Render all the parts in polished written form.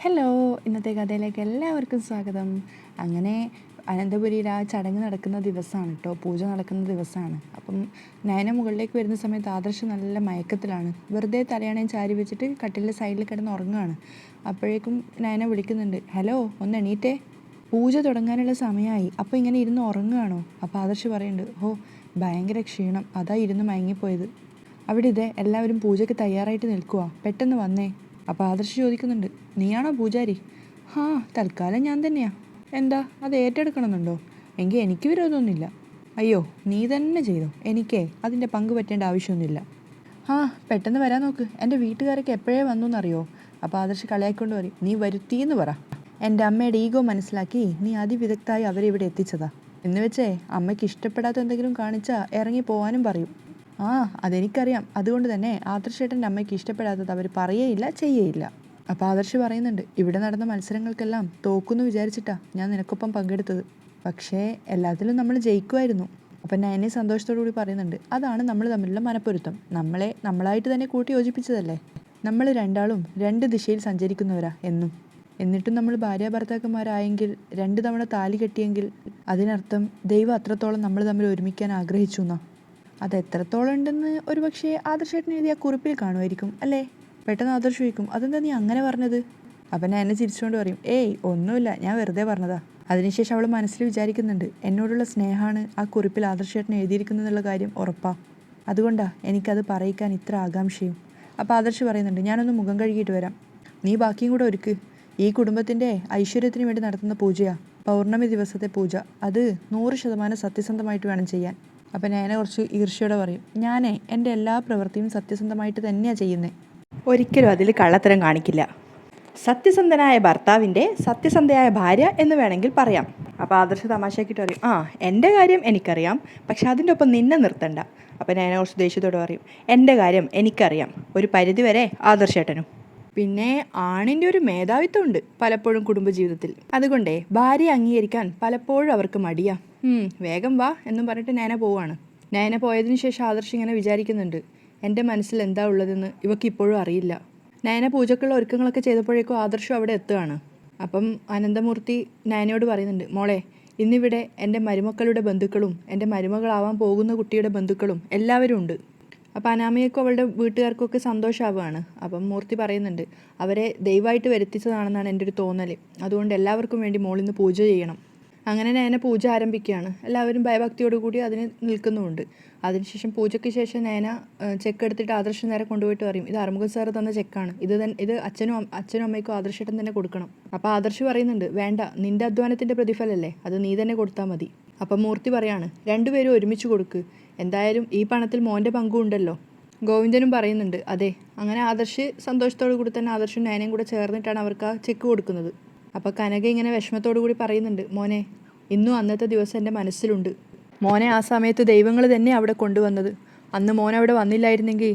Hello, ഇന്നത്തെ കഥയിലേക്ക് എല്ലാവർക്കും സ്വാഗതം. അങ്ങനെ അനന്തപുരിയിൽ ആ ചടങ്ങ് നടക്കുന്ന ദിവസമാണ് കേട്ടോ, പൂജ നടക്കുന്ന ദിവസമാണ്. അപ്പം നയന മുകളിലേക്ക് വരുന്ന സമയത്ത് ആദർശ് നല്ല മയക്കത്തിലാണ്. വെറുതെ തലയണയും ചാരി വെച്ചിട്ട് കട്ടിലിൻ്റെ സൈഡിൽ കിടന്ന് ഉറങ്ങുകയാണ്. അപ്പോഴേക്കും നയന വിളിക്കുന്നുണ്ട്, ഹലോ ഒന്ന് എണീറ്റേ, പൂജ തുടങ്ങാനുള്ള സമയമായി. അപ്പോൾ ഇങ്ങനെ ഇരുന്ന് ഉറങ്ങുകയാണോ? അപ്പോൾ ആദർശ് പറയുന്നുണ്ട്, ഓ ഭയങ്കര ക്ഷീണം, അതാ ഇരുന്ന് മയങ്ങിപ്പോയത്. അവിടെ ഇതേ എല്ലാവരും പൂജയ്ക്ക് തയ്യാറായിട്ട് നിൽക്കുക, പെട്ടെന്ന് വന്നേ. അപ്പോൾ ആദർശ് ചോദിക്കുന്നുണ്ട്, നീയാണോ പൂജാരി? ആ തൽക്കാലം ഞാൻ തന്നെയാ. എന്താ അത് ഏറ്റെടുക്കണമെന്നുണ്ടോ? എങ്കിൽ എനിക്ക് വിരോധമൊന്നുമില്ല. അയ്യോ നീ തന്നെ ചെയ്തോ, എനിക്കേ അതിൻ്റെ പങ്ക് പറ്റേണ്ട ആവശ്യമൊന്നുമില്ല. ആ പെട്ടെന്ന് വരാൻ നോക്ക്, എൻ്റെ വീട്ടുകാരൊക്കെ എപ്പോഴേ വന്നു എന്നറിയോ? അപ്പോൾ ആദർശ് കളയാക്കൊണ്ട് പറയും, നീ വരുത്തിയെന്ന് പറ. എൻ്റെ അമ്മയുടെ ഈഗോ മനസ്സിലാക്കി നീ അതിവിദഗ്ധമായി അവരെ ഇവിടെ എത്തിച്ചതാ എന്ന് വെച്ചേ അമ്മയ്ക്ക് ഇഷ്ടപ്പെടാത്ത എന്തെങ്കിലും കാണിച്ചാൽ ഇറങ്ങി പോകാനും പറയും. ആ അതെനിക്കറിയാം, അതുകൊണ്ട് തന്നെ ആദർശേട്ടൻ്റെ അമ്മയ്ക്ക് ഇഷ്ടപ്പെടാത്തത് അവർ പറയുകയില്ല, ചെയ്യുകയില്ല. അപ്പോൾ ആദർശ് പറയുന്നുണ്ട്, ഇവിടെ നടന്ന മത്സരങ്ങൾക്കെല്ലാം തോക്കുമെന്ന് വിചാരിച്ചിട്ടാ ഞാൻ നിനക്കൊപ്പം പങ്കെടുത്തത്. പക്ഷേ എല്ലാത്തിലും നമ്മൾ ജയിക്കുമായിരുന്നു. അപ്പം നയനെ സന്തോഷത്തോടു കൂടി പറയുന്നുണ്ട്, അതാണ് നമ്മൾ തമ്മിലുള്ള മനപ്പൊരുത്തം. നമ്മളായിട്ട് തന്നെ കൂട്ടി യോജിപ്പിച്ചതല്ലേ. നമ്മൾ രണ്ടാളും രണ്ട് ദിശയിൽ സഞ്ചരിക്കുന്നവരാ എന്നും. എന്നിട്ടും നമ്മൾ ഭാര്യാഭർത്താക്കന്മാരായെങ്കിൽ 2 തവണ താലി കെട്ടിയെങ്കിൽ അതിനർത്ഥം ദൈവം അത്രത്തോളം നമ്മൾ തമ്മിൽ ഒരുമിക്കാൻ ആഗ്രഹിച്ചു എന്നാ. അത് എത്രത്തോളം ഉണ്ടെന്ന് ഒരു പക്ഷേ ആദർശേട്ടൻ എഴുതിയ കുറിപ്പിൽ കാണുമായിരിക്കും അല്ലേ? പെട്ടെന്ന് ആദർശ് ചോദിക്കും, അതെന്താ നീ അങ്ങനെ പറഞ്ഞത്? അപ്പം ഞാൻ എന്നെ ചിരിച്ചുകൊണ്ട് പറയും, ഏയ് ഒന്നുമില്ല, ഞാൻ വെറുതെ പറഞ്ഞതാ. അതിനുശേഷം അവൾ മനസ്സിൽ വിചാരിക്കുന്നുണ്ട്, എന്നോടുള്ള സ്നേഹമാണ് ആ കുറിപ്പിൽ ആദർശേട്ടൻ എഴുതിയിരിക്കുന്നുള്ള കാര്യം ഉറപ്പാ. അതുകൊണ്ടാ എനിക്കത് പറയിക്കാൻ ഇത്ര ആകാംക്ഷയും. അപ്പോൾ ആദർശ് പറയുന്നുണ്ട്, ഞാനൊന്ന് മുഖം കഴുകിയിട്ട് വരാം, നീ ബാക്കിയും കൂടെ ഒരുക്ക്. ഈ കുടുംബത്തിൻ്റെ ഐശ്വര്യത്തിന് വേണ്ടി നടത്തുന്ന പൂജയാ, പൗർണമി ദിവസത്തെ പൂജ. അത് 100% സത്യസന്ധമായിട്ട് വേണം ചെയ്യാൻ. അപ്പം ഞാൻ കുറച്ച് ഈർഷ്യയോടെ പറയും, ഞാനേ എൻ്റെ എല്ലാ പ്രവൃത്തിയും സത്യസന്ധമായിട്ട് തന്നെയാണ് ചെയ്യുന്നത്, ഒരിക്കലും അതിൽ കള്ളത്തരം കാണിക്കില്ല. സത്യസന്ധനായ ഭർത്താവിൻ്റെ സത്യസന്ധയായ ഭാര്യ എന്ന് വേണമെങ്കിൽ പറയാം. അപ്പോൾ ആദർശ് തമാശയാക്കിയിട്ട് പറയും, ആ എൻ്റെ കാര്യം എനിക്കറിയാം, പക്ഷെ അതിൻ്റെ ഒപ്പം നിന്നെ നിർത്തണ്ട. അപ്പം ഞാൻ കുറച്ച് ദേഷ്യത്തോടെ പറയും, എൻ്റെ കാര്യം എനിക്കറിയാം, ഒരു പരിധിവരെ ആദർശേട്ടനും. പിന്നെ ആണിൻ്റെ ഒരു മേധാവിത്വം ഉണ്ട് പലപ്പോഴും കുടുംബജീവിതത്തിൽ. അതുകൊണ്ടേ ഭാര്യയെ അംഗീകരിക്കാൻ പലപ്പോഴും അവർക്ക് മടിയാ. വേഗം വാ എന്നും പറഞ്ഞിട്ട് നയന പോവാണ്. നയന പോയതിനു ശേഷം ആദർശ് ഇങ്ങനെ വിചാരിക്കുന്നുണ്ട്, എൻ്റെ മനസ്സിൽ എന്താ ഉള്ളതെന്ന് ഇവക്ക് ഇപ്പോഴും അറിയില്ല. നയന പൂജക്കുള്ള ഒരുക്കങ്ങളൊക്കെ ചെയ്തപ്പോഴേക്കും ആദർശം അവിടെ എത്തുകയാണ്. അപ്പം അനന്തമൂർത്തി നയനയോട് പറയുന്നുണ്ട്, മോളെ ഇന്നിവിടെ എൻ്റെ മരുമക്കളുടെ ബന്ധുക്കളും എൻ്റെ മരുമകളാവാൻ പോകുന്ന കുട്ടിയുടെ ബന്ധുക്കളും എല്ലാവരും ഉണ്ട്. അപ്പോൾ അനാമയ്ക്കും അവളുടെ വീട്ടുകാർക്കൊക്കെ സന്തോഷമാവുകയാണ്. അപ്പം മൂർത്തി പറയുന്നുണ്ട്, അവരെ ദയവായിട്ട് വരുത്തിച്ചതാണെന്നാണ് എൻ്റെ ഒരു തോന്നൽ. അതുകൊണ്ട് എല്ലാവർക്കും വേണ്ടി മോളിന്ന് പൂജ ചെയ്യണം. അങ്ങനെ നയന പൂജ ആരംഭിക്കുകയാണ്. എല്ലാവരും ഭയഭക്തിയോടുകൂടി അതിന് നിൽക്കുന്നുമുണ്ട്. അതിനുശേഷം പൂജയ്ക്ക് ശേഷം നയന ചെക്ക് എടുത്തിട്ട് ആദർശം നേരെ കൊണ്ടുപോയിട്ട് പറയും, ഇത് അറുമുഖ സാറ് തന്ന ചെക്കാണ്, ഇത് അച്ഛനും അമ്മയ്ക്കും ആദർശേട്ടൻ തന്നെ കൊടുക്കണം. അപ്പോൾ ആദർശ് പറയുന്നുണ്ട്, വേണ്ട, നിൻ്റെ അധ്വാനത്തിൻ്റെ പ്രതിഫലമല്ലേ, അത് നീ തന്നെ കൊടുത്താൽ മതി. അപ്പം മൂർത്തി പറയാണ്, രണ്ടുപേരും ഒരുമിച്ച് കൊടുക്ക്, എന്തായാലും ഈ പണത്തിൽ മോൻ്റെ പങ്കും ഉണ്ടല്ലോ. ഗോവിന്ദനും പറയുന്നുണ്ട്, അതെ. അങ്ങനെ ആദർശ് സന്തോഷത്തോടു കൂടി തന്നെ ആദർശും നയനയും കൂടെ ചേർന്നിട്ടാണ് അവർക്ക് ആ ചെക്ക് കൊടുക്കുന്നത്. അപ്പോൾ കനക ഇങ്ങനെ വിഷമത്തോടു കൂടി പറയുന്നുണ്ട്, മോനെ ഇന്നും അന്നത്തെ ദിവസം എൻ്റെ മനസ്സിലുണ്ട്. മോനെ ആ സമയത്ത് ദൈവങ്ങൾ തന്നെ അവിടെ കൊണ്ടുവന്നത്. അന്ന് മോനവിടെ വന്നില്ലായിരുന്നെങ്കിൽ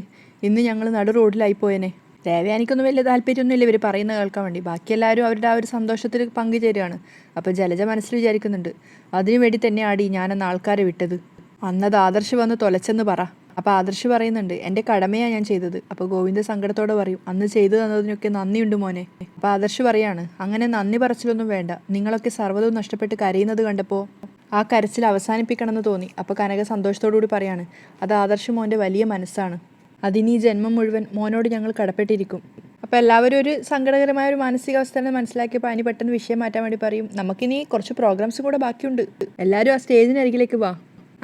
ഇന്ന് ഞങ്ങൾ നടു റോഡിലായിപ്പോയേനെ. ദേവയാനിക്കൊന്നും വലിയ താല്പര്യമൊന്നുമില്ല ഇവർ പറയുന്ന കേൾക്കാൻ വേണ്ടി. ബാക്കിയെല്ലാവരും അവരുടെ ആ ഒരു സന്തോഷത്തിൽ പങ്കുചേരുകയാണ്. അപ്പോൾ ജലജ മനസ്സിൽ വിചാരിക്കുന്നുണ്ട്, അതിനു വേണ്ടി തന്നെ ആടി ഞാനന്ന് ആൾക്കാരെ വിട്ടത്. അന്നത് ആദർശ് വന്ന് തൊലച്ചെന്ന് പറ. അപ്പോൾ ആദർശ് പറയുന്നുണ്ട്, എൻ്റെ കടമയാണ് ഞാൻ ചെയ്തത്. അപ്പോൾ ഗോവിന്ദ സങ്കടത്തോടെ പറയും, അന്ന് ചെയ്തു തന്നതിനൊക്കെ നന്ദിയുണ്ട് മോനെ. അപ്പോൾ ആദർശ് പറയാണ്, അങ്ങനെ നന്ദി പറച്ചിലൊന്നും വേണ്ട, നിങ്ങളൊക്കെ സർവ്വതും നഷ്ടപ്പെട്ട് കരയുന്നത് കണ്ടപ്പോൾ ആ കരച്ചിൽ അവസാനിപ്പിക്കണമെന്ന് തോന്നി. അപ്പോൾ കനക സന്തോഷത്തോടു കൂടി പറയാണ്, അത് ആദർശ് മോൻ്റെ വലിയ മനസ്സാണ്, അതിനീ ജന്മം മുഴുവൻ മോനോട് ഞങ്ങൾ കടപ്പെട്ടിരിക്കും. അപ്പോൾ എല്ലാവരും ഒരു സങ്കടകരമായ ഒരു മാനസികാവസ്ഥ മനസ്സിലാക്കിയപ്പോൾ അതിന് പെട്ടെന്ന് വിഷയം മാറ്റാൻ വേണ്ടി പറയും, നമുക്കിനി കുറച്ച് പ്രോഗ്രാംസ് കൂടെ ബാക്കിയുണ്ട്, എല്ലാവരും ആ സ്റ്റേജിനരികിലേക്ക് വാ.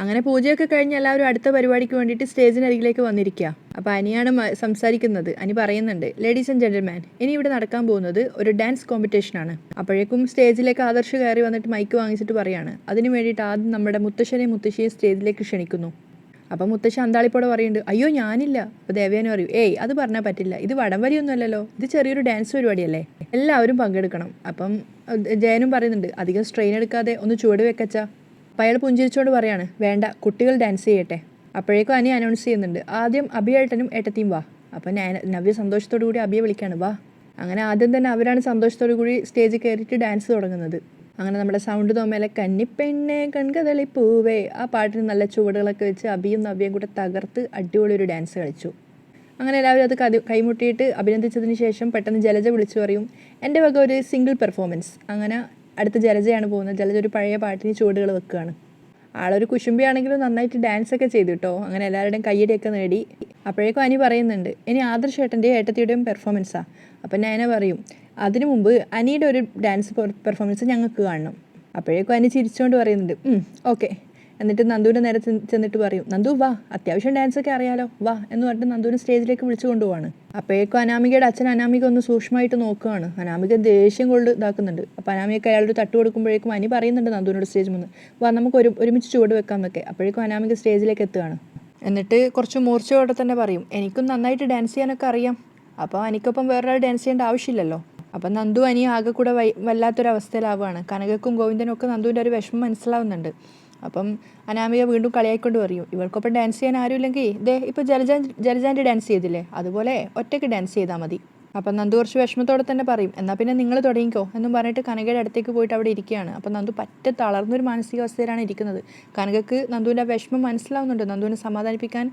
അങ്ങനെ പൂജയൊക്കെ കഴിഞ്ഞ് എല്ലാവരും അടുത്ത പരിപാടിക്ക് വേണ്ടിയിട്ട് സ്റ്റേജിനരികിലേക്ക് വന്നിരിക്കുക. അപ്പോൾ അനിയാണ് സംസാരിക്കുന്നത്. അനി പറയുന്നുണ്ട്, ലേഡീസ് ആൻഡ് ജെന്റിൽമാൻ, ഇനി ഇവിടെ നടക്കാൻ പോകുന്നത് ഒരു ഡാൻസ് കോമ്പറ്റീഷനാണ്. അപ്പോഴേക്കും സ്റ്റേജിലേക്ക് ആദർശ് കയറി വന്നിട്ട് മൈക്ക് വാങ്ങിച്ചിട്ട് പറയാണ്, അതിന് വേണ്ടിയിട്ട് ആദ്യം നമ്മുടെ മുത്തശ്ശനെയും മുത്തശ്ശിയും സ്റ്റേജിലേക്ക് ക്ഷണിക്കുന്നു. അപ്പം മുത്തശ്ശി അന്താളിപ്പോടെ പറയുന്നുണ്ട്, അയ്യോ ഞാനില്ല. അപ്പോൾ ദേവയാനി പറയും, ഏയ് അത് പറഞ്ഞാൽ പറ്റില്ല, ഇത് വടംവലിയൊന്നും അല്ലല്ലോ, ഇത് ചെറിയൊരു ഡാൻസ് പരിപാടിയല്ലേ, എല്ലാവരും പങ്കെടുക്കണം. അപ്പം ജയനും പറയുന്നുണ്ട്, അധികം സ്ട്രെയിൻ എടുക്കാതെ ഒന്ന് ചുവട് വെക്കച്ചാ. അപ്പോൾ അയാൾ പുഞ്ചിരിച്ചുകൊണ്ട് പറയാണ്, വേണ്ട, കുട്ടികൾ ഡാൻസ് ചെയ്യട്ടെ. അപ്പോഴേക്കും അനി അനൗൺസ് ചെയ്യുന്നുണ്ട്, ആദ്യം അഭിയേട്ടനും ഏട്ടത്തിയും വാ. അപ്പം നവ്യ സന്തോഷത്തോടു കൂടി അഭിയെ വിളിക്കാണ്, വാ. അങ്ങനെ ആദ്യം തന്നെ അവരാണ് സന്തോഷത്തോടു കൂടി സ്റ്റേജിൽ കയറിയിട്ട് ഡാൻസ് തുടങ്ങുന്നത്. അങ്ങനെ നമ്മുടെ സൗണ്ട് തോമേലെ കന്നിപ്പെണ്ണെ കൺകതളിപ്പൂവേ ആ പാട്ടിന് നല്ല ചുവടുകളൊക്കെ വെച്ച് അഭിയും നവ്യയും കൂടെ തകർത്ത് അടിപൊളി ഒരു ഡാൻസ് കളിച്ചു. അങ്ങനെ എല്ലാവരും അത് കൈമുട്ടിയിട്ട് അഭിനന്ദിച്ചതിന് ശേഷം പെട്ടെന്ന് ജലജ വിളിച്ചു പറയും, എൻ്റെ വക ഒരു സിംഗിൾ പെർഫോമൻസ്. അങ്ങനെ അടുത്ത ജലജയാണ് പോകുന്നത്. ജലജ ഒരു പഴയ പാട്ടിന് ചുവടുകൾ വെക്കുകയാണ്. ആളൊരു കുശുംബിയാണെങ്കിലും നന്നായിട്ട് ഡാൻസൊക്കെ ചെയ്തു കേട്ടോ. അങ്ങനെ എല്ലാവരുടെയും കയ്യടിയൊക്കെ നേടി. അപ്പോഴേക്കും അനി പറയുന്നുണ്ട്, ഇനി ആദർശ് ഏട്ടൻ്റെയും ഏട്ടത്തിയുടെയും പെർഫോമൻസാണ്. അപ്പം ഞാൻ പറയും, അതിനു മുമ്പ് അനിയുടെ ഒരു ഡാൻസ് പെർഫോമൻസ് ഞങ്ങൾക്ക് കാണണം. അപ്പോഴേക്കും അനി ചിരിച്ചുകൊണ്ട് പറയുന്നുണ്ട്, ഓക്കെ. എന്നിട്ട് നന്ദുവിൻ്റെ നേരെ ചെന്നിട്ട് പറയും, നന്ദു വാ, അത്യാവശ്യം ഡാൻസൊക്കെ അറിയാലോ, വാ എന്ന് പറഞ്ഞിട്ട് നന്ദുവിനെ സ്റ്റേജിലേക്ക് വിളിച്ചു കൊണ്ടുപോവാണ്. അപ്പോഴേക്കും അനാമികയുടെ അച്ഛൻ അനാമിക ഒന്ന് സൂക്ഷ്മമായിട്ട് നോക്കുകയാണ്. അനാമിക ദേഷ്യം കൊണ്ട് ഇതാക്കുന്നുണ്ട്. അപ്പോൾ അനാമിക അയാളൊരു തട്ട് കൊടുക്കുമ്പോഴേക്കും അനി പറയുന്നുണ്ട് നന്ദുവിനോട് സ്റ്റേജ് മുന്ന്, വാ നമുക്ക് ഒരുമിച്ച് ചുവട് വെക്കാമെന്നൊക്കെ. അപ്പോഴേക്കും അനാമിക സ്റ്റേജിലേക്ക് എത്തുകയാണ്. എന്നിട്ട് കുറച്ച് മൂർച്ചയോടെ തന്നെ പറയും, എനിക്കും നന്നായിട്ട് ഡാൻസ് ചെയ്യാനൊക്കെ അറിയാം, അപ്പോൾ എനിക്കൊപ്പം വേറൊരാൾ ഡാൻസ് ചെയ്യേണ്ട ആവശ്യമില്ലല്ലോ. അപ്പം നന്ദു അനി ആകെ കൂടെ വല്ലാത്തൊരവസ്ഥയിലാവുകയാണ്. കനകക്കും ഗോവിന്ദനും ഒക്കെ നന്ദുവിൻ്റെ ഒരു വിഷമം മനസ്സിലാവുന്നുണ്ട്. അപ്പം അനാമിക വീണ്ടും കളിയായിക്കൊണ്ട് പറയും, ഇവർക്കൊപ്പം ഡാൻസ് ചെയ്യാൻ ആരുമില്ലെങ്കിൽ ഇപ്പോൾ ജലജാൻ്റെ ഡാൻസ് ചെയ്തില്ലേ, അതുപോലെ ഒറ്റയ്ക്ക് ഡാൻസ് ചെയ്താൽ മതി. അപ്പം നന്ദു കുറച്ച് വിഷമത്തോടെ തന്നെ പറയും, എന്നാൽ പിന്നെ നിങ്ങൾ തുടങ്ങിക്കോ എന്നും പറഞ്ഞിട്ട് കനകയുടെ അടുത്തേക്ക് പോയിട്ട് അവിടെ ഇരിക്കുകയാണ്. അപ്പം നന്ദു പറ്റെ തളർന്നൊരു മാനസികാവസ്ഥയിലാണ് ഇരിക്കുന്നത്. കനകക്ക് നന്ദുവിൻ്റെ ആ വിഷമം മനസ്സിലാവുന്നുണ്ട്. നന്ദുവിനെ സമാധാനിപ്പിക്കാൻ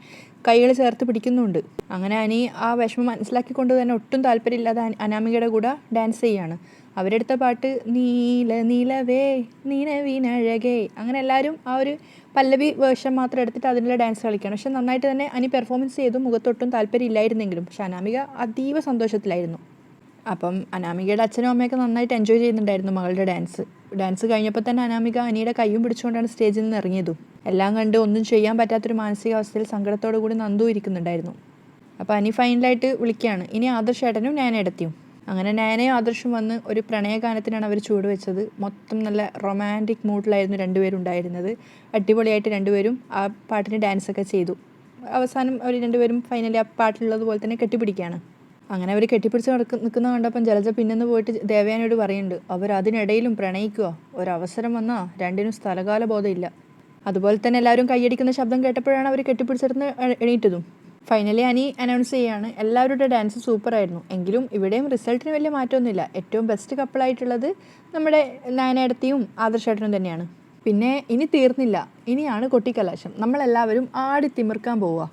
കൈകൾ ചേർത്ത് പിടിക്കുന്നുണ്ട്. അങ്ങനെ അനി ആ വിഷമം മനസ്സിലാക്കിക്കൊണ്ട് തന്നെ ഒട്ടും താല്പര്യമില്ലാതെ അനാമികയുടെ കൂടെ ഡാൻസ് ചെയ്യാണ്. അവരെടുത്ത പാട്ട് നീല നിലവേ നിലവിനഴകേ, അങ്ങനെ എല്ലാവരും ആ ഒരു പല്ലവി വേർഷൻ മാത്രം എടുത്തിട്ട് അതിനുള്ള ഡാൻസ് കളിക്കുകയാണ്. പക്ഷെ നന്നായിട്ട് തന്നെ അനി പെർഫോമൻസ് ചെയ്തു. മുഖത്തൊട്ടും താല്പര്യം ഇല്ലായിരുന്നെങ്കിലും പക്ഷെ അനാമിക അതീവ സന്തോഷത്തിലായിരുന്നു. അപ്പം അനാമികയുടെ അച്ഛനും അമ്മയൊക്കെ നന്നായിട്ട് എൻജോയ് ചെയ്യുന്നുണ്ടായിരുന്നു മകളുടെ ഡാൻസ് കഴിഞ്ഞപ്പോൾ തന്നെ അനാമിക അനിയുടെ കയ്യും പിടിച്ചുകൊണ്ടാണ് സ്റ്റേജിൽ നിന്ന് ഇറങ്ങിയതും. എല്ലാം കണ്ട് ഒന്നും ചെയ്യാൻ പറ്റാത്തൊരു മാനസികാവസ്ഥയിൽ സങ്കടത്തോടു കൂടി നന്ദു ഇരിക്കുന്നുണ്ടായിരുന്നു. അപ്പോൾ അനി ഫൈനലായിട്ട് വിളിക്കുകയാണ്, ഇനി ആദർശ് ഏട്ടനും ഞാനെടുത്തിയും. അങ്ങനെ നയനയും ആദർശും വന്ന് ഒരു പ്രണയഗാനത്തിനാണ് അവർ ചുവട് വെച്ചത്. മൊത്തം നല്ല റൊമാൻറ്റിക് മൂഡിലായിരുന്നു രണ്ടുപേരും ഉണ്ടായിരുന്നത്. അടിപൊളിയായിട്ട് രണ്ടുപേരും ആ പാട്ടിന് ഡാൻസൊക്കെ ചെയ്തു. അവസാനം അവർ രണ്ടുപേരും ഫൈനലി ആ പാട്ടിലുള്ളതുപോലെ തന്നെ കെട്ടിപ്പിടിക്കുകയാണ്. അങ്ങനെ അവർ കെട്ടിപ്പിടിച്ച് നിൽക്കുന്ന കണ്ടപ്പം ജലജ പിന്നെന്ന് പോയിട്ട് ദേവയാനിയോട് പറയുന്നുണ്ട്, അവർ അതിനിടയിലും പ്രണയിക്കുക, ഒരവസരം വന്നാൽ രണ്ടിനും സ്ഥലകാല ബോധമില്ല. അതുപോലെ തന്നെ എല്ലാവരും കൈയടിക്കുന്ന ശബ്ദം കേട്ടപ്പോഴാണ് അവർ കെട്ടിപ്പിടിച്ചിരുന്ന് എണീറ്റതും. ഫൈനലി അനി അനൗൺസ് ചെയ്യുകയാണ്, എല്ലാവരുടെ ഡാൻസ് സൂപ്പറായിരുന്നു, എങ്കിലും ഇവിടെയും റിസൾട്ടിന് വലിയ മാറ്റമൊന്നുമില്ല. ഏറ്റവും ബെസ്റ്റ് കപ്പിളായിട്ടുള്ളത് നമ്മുടെ നയനേടത്തിയും ആദർശേട്ടനും തന്നെയാണ്. പിന്നെ ഇനി തീർന്നില്ല, ഇനിയാണ് കൊട്ടിക്കലാശം, നമ്മളെല്ലാവരും ആടി തിമിർക്കാൻ പോവുക.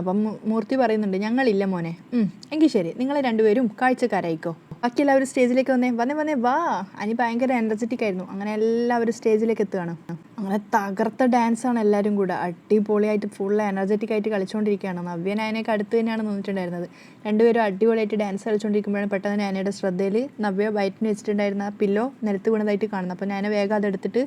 അപ്പം മൂർത്തി പറയുന്നുണ്ട്, ഞങ്ങളില്ല മോനെ. എങ്കിൽ ശരി, നിങ്ങൾ രണ്ടുപേരും കാഴ്ചക്കാരായിക്കോ. ബാക്കി എല്ലാവരും സ്റ്റേജിലേക്ക് വന്നേ വാ. അനി ഭയങ്കര എനർജറ്റിക് ആയിരുന്നു. അങ്ങനെ എല്ലാവരും സ്റ്റേജിലേക്ക് എത്തുകയാണ്. അങ്ങനെ തകർത്ത ഡാൻസാണ് എല്ലാവരും കൂടെ. അടിപൊളിയായിട്ട് ഫുൾ എനർജറ്റിക് ആയിട്ട് കളിച്ചുകൊണ്ടിരിക്കുകയാണ്. നവ്യ നയനയൊക്കെ അടുത്ത് തന്നെയാണ് നിന്നിട്ടുണ്ടായിരുന്നത്. രണ്ടുപേരും അടിപൊളിയായിട്ട് ഡാൻസ് കളിച്ചുകൊണ്ടിരിക്കുമ്പോഴാണ് പെട്ടെന്ന് നയനയുടെ ശ്രദ്ധയിൽ നവ്യ വയറ്റിന് വെച്ചിട്ടുണ്ടായിരുന്ന ആ പില്ലോ നിലത്ത് വീണതായിട്ട് കാണുന്നത്. അപ്പോൾ നയന വേഗം അതെടുത്തിട്ട്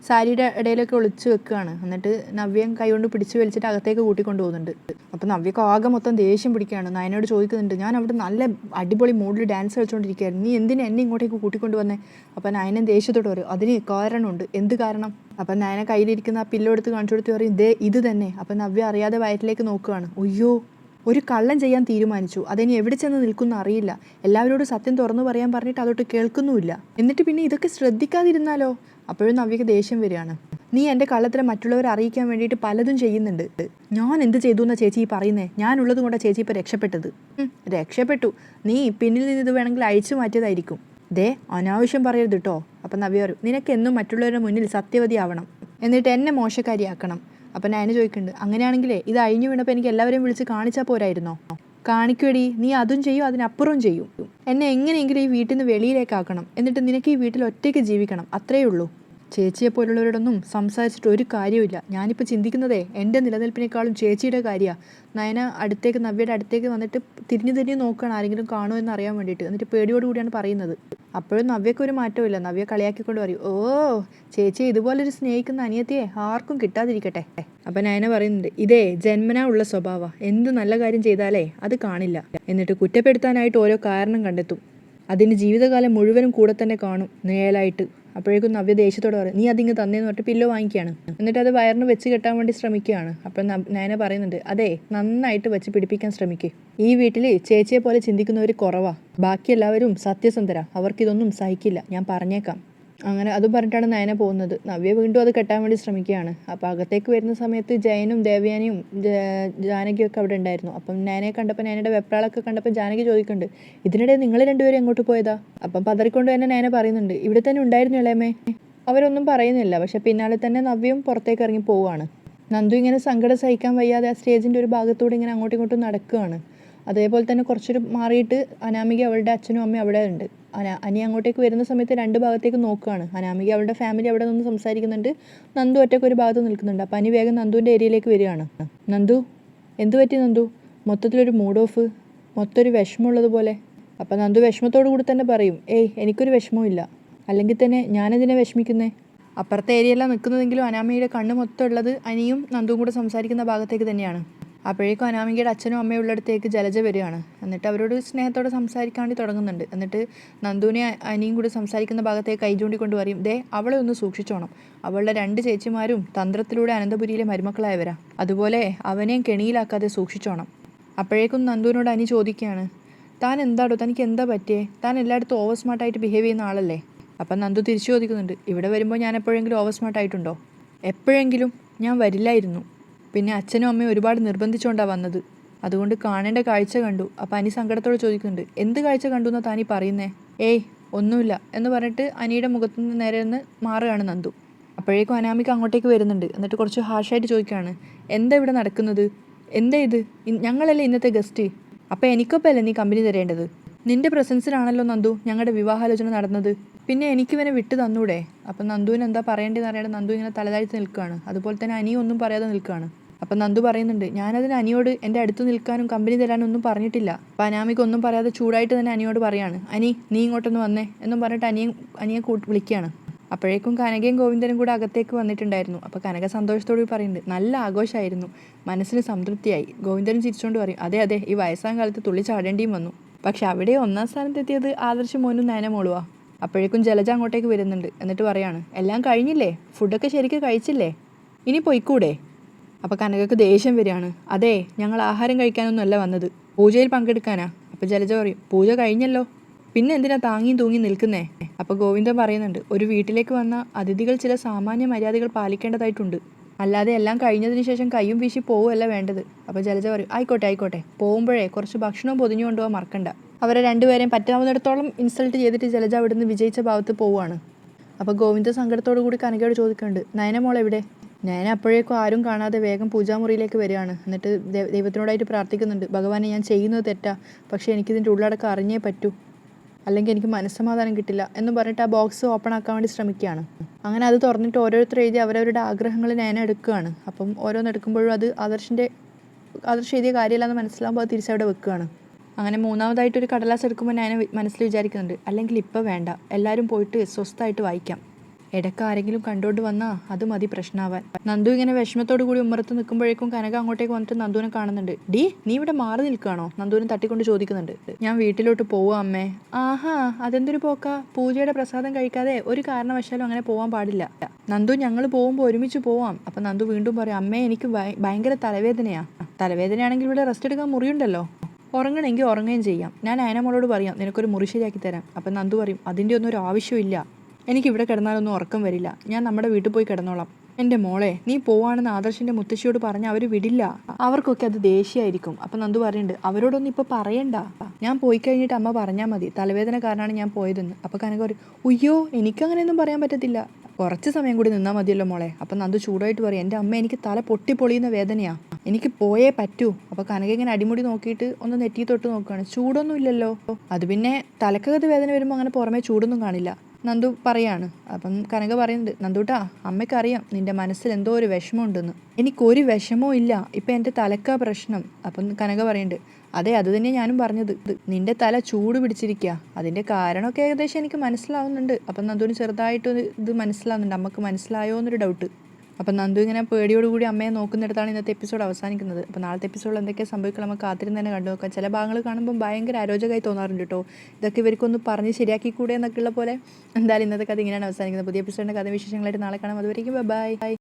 സാരിയുടെ ഇടയിലൊക്കെ ഒളിച്ച് വെക്കുകയാണ്. എന്നിട്ട് നവ്യം കൈകൊണ്ട് പിടിച്ച് വലിച്ചിട്ട് അകത്തേക്ക് കൂട്ടിക്കൊണ്ടു പോകുന്നുണ്ട്. അപ്പോൾ നവ്യക്ക് ആകെ മൊത്തം ദേഷ്യം പിടിക്കുകയാണ്. നയനയോട് ചോദിക്കുന്നുണ്ട്, ഞാൻ അവിടെ നല്ല അടിപൊളി മൂഡിൽ ഡാൻസ് കളിച്ചുകൊണ്ടിരിക്കുകയായിരുന്നു, നീ എന്തിനാ എന്നെ ഇങ്ങോട്ടേക്ക് കൂട്ടിക്കൊണ്ട് വന്നേ? അപ്പോൾ നയനൻ ദേഷ്യത്തോട് പറയും, അതിന് കാരണമുണ്ട്. എന്ത് കാരണം? അപ്പം നയന കയ്യിലിരിക്കുന്ന ആ പില്ലോ എടുത്ത് കാണിച്ചു കൊടുത്ത് പറയും, ഇത് തന്നെ. അപ്പം നവ്യ അറിയാതെ വയറ്റിലേക്ക് നോക്കുകയാണ്. അയ്യോ, ഒരു കള്ളം ചെയ്യാൻ തീരുമാനിച്ചു, അതിനി എവിടെ ചെന്ന് നിൽക്കുന്ന അറിയില്ല. എല്ലാവരോടും സത്യം തുറന്നു പറയാൻ പറഞ്ഞിട്ട് അതൊട്ട് കേൾക്കുന്നുമില്ല. എന്നിട്ട് പിന്നെ ഇതൊക്കെ ശ്രദ്ധിക്കാതിരുന്നാലോ? അപ്പോഴും നവ്യക്ക് ദേഷ്യം വരികയാണ്. നീ എൻ്റെ കള്ളത്തിനെ മറ്റുള്ളവരെ അറിയിക്കാൻ വേണ്ടിയിട്ട് പലതും ചെയ്യുന്നുണ്ട്. ഞാൻ എന്ത് ചെയ്തു എന്നാ ചേച്ചി ഈ പറയുന്നേ? ഞാനുള്ളത് കൊണ്ടാണ് ചേച്ചി ഇപ്പോൾ രക്ഷപ്പെട്ടത്. രക്ഷപ്പെട്ടു. നീ പിന്നിൽ നിന്ന് ഇത് വേണമെങ്കിൽ അഴിച്ചു മാറ്റിയതായിരിക്കും. അനാവശ്യം പറയരുത് കേട്ടോ. അപ്പം നവ്യ പറയും, നിനക്കെന്നും മറ്റുള്ളവരുടെ മുന്നിൽ സത്യവതി ആവണം, എന്നിട്ട് എന്നെ മോശക്കാരിയാക്കണം. അപ്പം ഞാൻ ചോദിക്കുന്നുണ്ട്, അങ്ങനെയാണെങ്കിലേ ഇത് അഴിഞ്ഞു വീണപ്പോൾ എനിക്ക് എല്ലാവരെയും വിളിച്ച് കാണിച്ചാൽ പോരായിരുന്നോ? കാണിക്കുവടി, നീ അതും ചെയ്യും അതിനപ്പുറവും ചെയ്യും. എന്നെ എങ്ങനെയെങ്കിലും ഈ വീട്ടിൽ നിന്ന് വെളിയിലേക്കാക്കണം, എന്നിട്ട് നിനക്ക് ഈ വീട്ടിൽ ഒറ്റയ്ക്ക് ജീവിക്കണം, അത്രയേ ഉള്ളൂ. ചേച്ചിയെപ്പോലുള്ളവരോടൊന്നും സംസാരിച്ചിട്ട് ഒരു കാര്യമില്ല. ഞാനിപ്പോൾ ചിന്തിക്കുന്നതേ എൻ്റെ നിലനിൽപ്പിനേക്കാളും ചേച്ചിയുടെ കാര്യമാണ്. നയന നവ്യയുടെ അടുത്തേക്ക് വന്നിട്ട് തിരിഞ്ഞു നോക്കുകയാണ്, ആരെങ്കിലും കാണുമോ എന്ന് അറിയാൻ വേണ്ടിയിട്ട്. എന്നിട്ട് പേടിയോടുകൂടിയാണ് പറയുന്നത്. അപ്പോഴും നവ്യക്ക് ഒരു മാറ്റമില്ല. നവ്യ കളിയാക്കിക്കൊണ്ട് പറയും, ഓ ചേച്ചി ഇതുപോലൊരു സ്നേഹിക്കുന്ന അനിയത്തിയെ ആർക്കും കിട്ടാതിരിക്കട്ടെ. അപ്പം നയന പറയുന്നുണ്ട്, ഇതേ ജന്മനാ ഉള്ള സ്വഭാവമാണ്, എന്ത് നല്ല കാര്യം ചെയ്താലേ അത് കാണില്ല, എന്നിട്ട് കുറ്റപ്പെടുത്താനായിട്ട് ഓരോ കാരണം കണ്ടെത്തും. അതിൻ്റെ ജീവിതകാലം മുഴുവനും കൂടെ തന്നെ കാണും നിഴലായിട്ട്. അപ്പോഴേക്കും നവ്യ ദേഷ്യത്തോടെ പറയും, നീ അതിങ്ങ് തന്നേന്ന് പറഞ്ഞിട്ട് പില്ലോ വാങ്ങിക്കുകയാണ്. എന്നിട്ട് അത് വയറിന് വെച്ച് കെട്ടാൻ വേണ്ടി ശ്രമിക്കുകയാണ്. അപ്പം നയന പറയുന്നുണ്ട്, അതെ നന്നായിട്ട് വെച്ച് പിടിപ്പിക്കാൻ ശ്രമിക്കുക. ഈ വീട്ടിൽ ചേച്ചിയെ പോലെ ചിന്തിക്കുന്നവർ കുറവാ, ബാക്കി എല്ലാവരും സത്യസന്ധരാ, അവർക്കിതൊന്നും സഹിക്കില്ല, ഞാൻ പറഞ്ഞേക്കാം. അങ്ങനെ അതും പറഞ്ഞിട്ടാണ് നയന പോകുന്നത്. നവ്യ വീണ്ടും അത് കെട്ടാൻ വേണ്ടി ശ്രമിക്കുകയാണ്. അപ്പോൾ അകത്തേക്ക് വരുന്ന സമയത്ത് ജയനും ദേവയാനിയും ജാനകിയൊക്കെ അവിടെ ഉണ്ടായിരുന്നു. അപ്പം നയനയെ കണ്ടപ്പോൾ, നയനയുടെ വെപ്രാളൊക്കെ കണ്ടപ്പോൾ ജാനകി ചോദിക്കുന്നുണ്ട്, ഇതിനിടെ നിങ്ങൾ രണ്ടുപേരും എങ്ങോട്ട് പോയതാ? അപ്പം പതറിക്കൊണ്ട് തന്നെ നയന പറയുന്നുണ്ട്, ഇവിടെ തന്നെ ഉണ്ടായിരുന്നു ഇളയമേ. അവരൊന്നും പറയുന്നില്ല. പക്ഷെ പിന്നാലെ തന്നെ നവ്യയും പുറത്തേക്ക് ഇറങ്ങി പോവുകയാണ്. നന്ദു ഇങ്ങനെ സങ്കടം സഹിക്കാൻ വയ്യാതെ ആ സ്റ്റേജിൻ്റെ ഒരു ഭാഗത്തൂടെ ഇങ്ങനെ അങ്ങോട്ടും ഇങ്ങോട്ടും നടക്കുകയാണ്. അതേപോലെ തന്നെ കുറച്ചൊരു മാറിയിട്ട് അനാമിക അവളുടെ അച്ഛനും അമ്മയും അവിടെ ഉണ്ട്. അനി അങ്ങോട്ടേക്ക് വരുന്ന സമയത്ത് രണ്ട് ഭാഗത്തേക്ക് നോക്കുകയാണ്. അനാമിക അവളുടെ ഫാമിലി അവിടെ നിന്ന് സംസാരിക്കുന്നുണ്ട്, നന്ദു ഒറ്റയ്ക്ക് ഒരു ഭാഗത്ത് നിൽക്കുന്നുണ്ട്. അപ്പോൾ അനി വേഗം നന്ദുവിൻ്റെ ഏരിയയിലേക്ക് വരികയാണ്. നന്ദു, എന്തു പറ്റി നന്ദു? മൊത്തത്തിലൊരു മൂഡ് ഓഫ്, മൊത്തം ഒരു വിഷമമുള്ളതുപോലെ. അപ്പോൾ നന്ദു വിഷമത്തോടു കൂടി തന്നെ പറയും, ഏയ് എനിക്കൊരു വിഷമവും ഇല്ല, അല്ലെങ്കിൽ തന്നെ ഞാനെന്തിനാ വിഷമിക്കുന്നേ? അപ്പുറത്തെ ഏരിയയെല്ലാം നിൽക്കുന്നതെങ്കിലും അനാമികയുടെ കണ്ണ് മൊത്തം ഉള്ളത് അനിയും നന്ദുവും കൂടെ സംസാരിക്കുന്ന ഭാഗത്തേക്ക് തന്നെയാണ്. അപ്പോഴേക്കും അനാമികയുടെ അച്ഛനും അമ്മയും ഉള്ളിടത്തേക്ക് ജലജ വരികയാണ്. എന്നിട്ട് അവരോട് സ്നേഹത്തോടെ സംസാരിക്കാൻ വേണ്ടി തുടങ്ങുന്നുണ്ട്. എന്നിട്ട് നന്ദുവിനെ അനിയും കൂടി സംസാരിക്കുന്ന ഭാഗത്തേക്ക് കൈ ചൂണ്ടിക്കൊണ്ട് പറയും, ദേ അവളെ ഒന്ന് സൂക്ഷിച്ചോണം, അവളുടെ 2 ചേച്ചിമാരും തന്ത്രത്തിലൂടെ അനന്തപുരിയിലെ മരുമക്കളായവരാ, അതുപോലെ അവനെയും കെണിയിലാക്കാതെ സൂക്ഷിച്ചോണം. അപ്പോഴേക്കും നന്ദുവിനോട് അനി ചോദിക്കുകയാണ്, താൻ എന്താടോ, തനിക്ക് എന്താ പറ്റിയേ? താൻ എല്ലായിടത്തും ഓവർ സ്മാർട്ടായിട്ട് ബിഹേവ് ചെയ്യുന്ന ആളല്ലേ? അപ്പം നന്ദു തിരിച്ചു ചോദിക്കുന്നുണ്ട്, ഇവിടെ വരുമ്പോൾ ഞാൻ എപ്പോഴെങ്കിലും ഓവർ സ്മാർട്ടായിട്ടുണ്ടോ? എപ്പോഴെങ്കിലും ഞാൻ വരില്ലായിരുന്നു. പിന്നെ അച്ഛനും അമ്മയും ഒരുപാട് നിർബന്ധിച്ചുകൊണ്ടാണ് വന്നത്, അതുകൊണ്ട് കാണേണ്ട കാഴ്ച കണ്ടു. അപ്പം അനി സങ്കടത്തോടെ ചോദിക്കുന്നുണ്ട്, എന്ത് കാഴ്ച കണ്ടു എന്നാ താനീ പറയുന്നേ? ഏയ് ഒന്നുമില്ല എന്ന് പറഞ്ഞിട്ട് അനിയുടെ മുഖത്തു നിന്ന് നേരെ നിന്ന് മാറുകയാണ് നന്ദു. അപ്പോഴേക്കും അനാമിക അങ്ങോട്ടേക്ക് വരുന്നുണ്ട്. എന്നിട്ട് കുറച്ച് ഹാർഷായിട്ട് ചോദിക്കുകയാണ്, എന്താ ഇവിടെ നടക്കുന്നത്? എന്താ ഇത്? ഞങ്ങളല്ലേ ഇന്നത്തെ ഗസ്റ്റ്, അപ്പോൾ എനിക്കൊപ്പം അല്ലേ നീ കമ്പനി തരേണ്ടത്? നിന്റെ പ്രസൻസിലാണല്ലോ നന്ദു ഞങ്ങളുടെ വിവാഹാലോചന നടന്നത്, പിന്നെ എനിക്കിവനെ വിട്ടു തന്നൂടെ? അപ്പം നന്ദുവിന് എന്താ പറയേണ്ടതെന്ന് അറിയാതെ നന്ദു ഇങ്ങനെ തലതാഴ്ത്തി നിൽക്കുകയാണ്. അതുപോലെ തന്നെ അനിയും ഒന്നും പറയാതെ നിൽക്കുകയാണ്. അപ്പം നന്ദു പറയുന്നുണ്ട്, ഞാനതിന് അനിയോട് എൻ്റെ അടുത്ത് നിൽക്കാനും കമ്പനി തരാനും ഒന്നും പറഞ്ഞിട്ടില്ല. അപ്പം അനാമിക ഒന്നും പറയാതെ ചൂടായിട്ട് തന്നെ അനിയോട് പറയാണ്, അനി നീ ഇങ്ങോട്ടൊന്ന് വന്നേ എന്നും പറഞ്ഞിട്ട് അനിയെ വിളിക്കുകയാണ്. അപ്പോഴേക്കും കനകയും ഗോവിന്ദനും കൂടെ അകത്തേക്ക് വന്നിട്ടുണ്ടായിരുന്നു. അപ്പോൾ കനക സന്തോഷത്തോട് പറയുന്നുണ്ട്, നല്ല ആഘോഷമായിരുന്നു, മനസ്സിന് സംതൃപ്തിയായി. ഗോവിന്ദനും ചിരിച്ചുകൊണ്ട് പറയും, അതെ അതെ, ഈ വയസ്സാം കാലത്ത് തുള്ളി ചാടേണ്ടിയും വന്നു. പക്ഷെ അവിടെ 1ാം സ്ഥാനത്തെത്തിയത് ആദർശ് മോനും നയന മോളുവാ. അപ്പോഴേക്കും ജലജ അങ്ങോട്ടേക്ക് വരുന്നുണ്ട്. എന്നിട്ട് പറയാണ്, എല്ലാം കഴിഞ്ഞില്ലേ? ഫുഡൊക്കെ ശരിക്കും കഴിച്ചില്ലേ? ഇനി പൊയ്ക്കൂടെ? അപ്പോൾ കനകക്ക് ദേഷ്യം വരികയാണ്, അതെ ഞങ്ങൾ ആഹാരം കഴിക്കാനൊന്നും അല്ല വന്നത്, പൂജയിൽ പങ്കെടുക്കാനാ. അപ്പോൾ ജലജ പറയും, പൂജ കഴിഞ്ഞല്ലോ, പിന്നെ എന്തിനാ താങ്ങിയും തൂങ്ങി നിൽക്കുന്നേ? അപ്പോൾ ഗോവിന്ദൻ പറയുന്നുണ്ട്, ഒരു വീട്ടിലേക്ക് വന്ന അതിഥികൾ ചില സാമാന്യ മര്യാദകൾ പാലിക്കേണ്ടതായിട്ടുണ്ട്, അല്ലാതെ എല്ലാം കഴിഞ്ഞതിന് ശേഷം കയ്യും വീശി പോവുകയല്ല വേണ്ടത്. അപ്പോൾ ജലജ പറയും, ആയിക്കോട്ടെ ആയിക്കോട്ടെ, പോകുമ്പോഴേ കുറച്ച് ഭക്ഷണവും പൊതിഞ്ഞു കൊണ്ടുപോകാൻ മറക്കണ്ട. അവരെ രണ്ടുപേരെയും പറ്റാവുന്നിടത്തോളം ഇൻസൾട്ട് ചെയ്തിട്ട് ജലജ അവിടുന്ന് വിജയിച്ച ഭാഗത്ത് പോവുകയാണ്. അപ്പോൾ ഗോവിന്ദ സങ്കടത്തോടു കൂടി കനകയോട് ചോദിക്കുന്നുണ്ട്, നയന മോൾ എവിടെ? നയന അപ്പോഴേക്കും ആരും കാണാതെ വേഗം പൂജാമുറിയിലേക്ക് വരികയാണ്. എന്നിട്ട് ദൈവത്തിനോടായിട്ട് പ്രാർത്ഥിക്കുന്നുണ്ട്, ഭഗവാനെ ഞാൻ ചെയ്യുന്നത് തെറ്റാ, പക്ഷേ എനിക്കിതിൻ്റെ ഉള്ളടക്കം അറിഞ്ഞേ പറ്റൂ, അല്ലെങ്കിൽ എനിക്ക് മനസ്സമാധാനം കിട്ടില്ല എന്ന് പറഞ്ഞിട്ട് ആ ബോക്സ് ഓപ്പൺ ആക്കാൻ വേണ്ടി ശ്രമിക്കുകയാണ്. അങ്ങനെ അത് തുറന്നിട്ട് ഓരോരുത്തർ എഴുതി അവരവരുടെ ആഗ്രഹങ്ങൾ നയന എടുക്കുകയാണ്. അപ്പം ഓരോന്ന് എടുക്കുമ്പോഴും അത് ആദർശ് എഴുതിയ കാര്യമില്ലാന്ന് മനസ്സിലാകുമ്പോൾ അത് തിരിച്ചവിടെ വെക്കുകയാണ്. അങ്ങനെ മൂന്നാമതായിട്ടൊരു കടലാസ് എടുക്കുമ്പോൾ നയന മനസ്സിൽ വിചാരിക്കുന്നുണ്ട്, അല്ലെങ്കിൽ ഇപ്പോൾ വേണ്ട, എല്ലാവരും പോയിട്ട് സ്വസ്ഥമായിട്ട് വായിക്കാം, ഇടയ്ക്ക് ആരെങ്കിലും കണ്ടുകൊണ്ട് വന്നാൽ അത് മതി പ്രശ്നമാവാൻ. നന്ദു ഇങ്ങനെ വിഷമത്തോടു കൂടി ഉമ്മറത്ത് നിൽക്കുമ്പോഴേക്കും കനക അങ്ങോട്ടേക്ക് വന്നിട്ട് നന്ദുവിനെ കാണുന്നുണ്ട്. ഡി നീ ഇവിടെ മാറി നിൽക്കുകയാണോ? നന്ദുവിനെ തട്ടിക്കൊണ്ട് ചോദിക്കുന്നുണ്ട്. ഞാൻ വീട്ടിലോട്ട് പോവാം അമ്മേ. ആഹാ, അതെന്തൊരു പോക്കാ? പൂജയുടെ പ്രസാദം കഴിക്കാതെ ഒരു കാരണവശാലും അങ്ങനെ പോകാൻ പാടില്ല. നന്ദു ഞങ്ങൾ പോകുമ്പോൾ ഒരുമിച്ച് പോവാം. അപ്പം നന്ദു വീണ്ടും പറയും, അമ്മേ എനിക്ക് ഭയങ്കര തലവേദനയാണെങ്കിൽ ഇവിടെ റെസ്റ്റ് എടുക്കാൻ മുറിയുണ്ടല്ലോ, ഉറങ്ങണമെങ്കിൽ ഉറങ്ങുകയും ചെയ്യാം. ഞാൻ നയനമോളോട് പറയാം നിനക്കൊരു മുറി ശരിയാക്കി തരാം. അപ്പം നന്ദു പറയും, അതിൻ്റെ ഒന്നും ഒരു ആവശ്യമില്ല, എനിക്കിവിടെ കിടന്നാലൊന്നും ഉറക്കം വരില്ല, ഞാൻ നമ്മുടെ വീട്ടിൽ പോയി കിടന്നോളാം. എൻ്റെ മോളെ നീ പോവാണെന്ന് ആദർശിൻ്റെ മുത്തശ്ശിയോട് പറഞ്ഞാൽ അവർ വിടില്ല, അവർക്കൊക്കെ അത് ദേഷ്യമായിരിക്കും. അപ്പം നന്ദു പറയുന്നുണ്ട്, അവരോടൊന്നും ഇപ്പോൾ പറയണ്ട, ഞാൻ പോയി കഴിഞ്ഞിട്ട് അമ്മ പറഞ്ഞാൽ മതി തലവേദന കാരണമാണ് ഞാൻ പോയതെന്ന്. അപ്പോൾ കനക പറയും, ഉയ്യോ എനിക്കങ്ങനെയൊന്നും പറയാൻ പറ്റത്തില്ല, കുറച്ച് സമയം കൂടി നിന്നാൽ മതിയല്ലോ മോളെ. അപ്പം നന്ദു ചൂടായിട്ട് പറയും, എൻ്റെ അമ്മ എനിക്ക് തല പൊട്ടിപ്പൊളിയുന്ന വേദനയാണ്, എനിക്ക് പോയേ പറ്റൂ. അപ്പോൾ കനക ഇങ്ങനെ അടിമുടി നോക്കിയിട്ട് ഒന്ന് നെറ്റി തൊട്ട് നോക്കുകയാണ്, ചൂടൊന്നും ഇല്ലല്ലോ. അത് പിന്നെ തലക്കകത്ത് വേദന വരുമ്പോൾ അങ്ങനെ പുറമേ ചൂടൊന്നും കാണില്ല നന്ദു പറയാണ്. അപ്പം കനക പറയുന്നുണ്ട്, നന്ദൂട്ടാ അമ്മയ്ക്കറിയാം നിൻ്റെ മനസ്സിൽ എന്തോ ഒരു വിഷമമുണ്ടെന്ന്. എനിക്കൊരു വിഷമവും ഇല്ല, ഇപ്പം എൻ്റെ തലക്കാ പ്രശ്നം. അപ്പം കനക പറയുന്നുണ്ട്, അതെ അത് തന്നെ ഞാനും പറഞ്ഞത്, നിൻ്റെ തല ചൂട് പിടിച്ചിരിക്കുക, അതിൻ്റെ കാരണമൊക്കെ ഏകദേശം എനിക്ക് മനസ്സിലാവുന്നുണ്ട്. അപ്പം നന്ദുവിന് ചെറുതായിട്ട് ഇത് മനസ്സിലാവുന്നുണ്ട്, അമ്മക്ക് മനസ്സിലായോ എന്നൊരു ഡൗട്ട്. അപ്പം നന്ദു ഇങ്ങനെ പേടിയോടുകൂടി അമ്മയെ നോക്കുന്നിടത്താണ് ഇന്നത്തെ എപ്പിസോഡ് അവസാനിക്കുന്നത്. അപ്പോൾ നാളത്തെ എപ്പിസോഡിൽ എന്തൊക്കെ സംഭവിക്കണം നമുക്ക് കാത്തിരുന്ന് തന്നെ കണ്ടു നോക്കാം. ചില ഭാഗങ്ങൾ കാണുമ്പോൾ ഭയങ്കര അരോചകമായി തോന്നാറുണ്ട് കേട്ടോ, ഇതൊക്കെ ഇവർക്കൊന്ന് പറഞ്ഞ് ശരിയാക്കി കൂടെ എന്നൊക്കെയുള്ള പോലെ. എന്തായാലും ഇന്നത്തെ കഥ ഇങ്ങനെയാണ് അവസാനിക്കുന്നത്. പുതിയ എപ്പിസോഡിൻ്റെ കഥ വിശേഷങ്ങളായിട്ട് നാളെ കാണാം. അതുവരെയ്ക്കും ബൈ.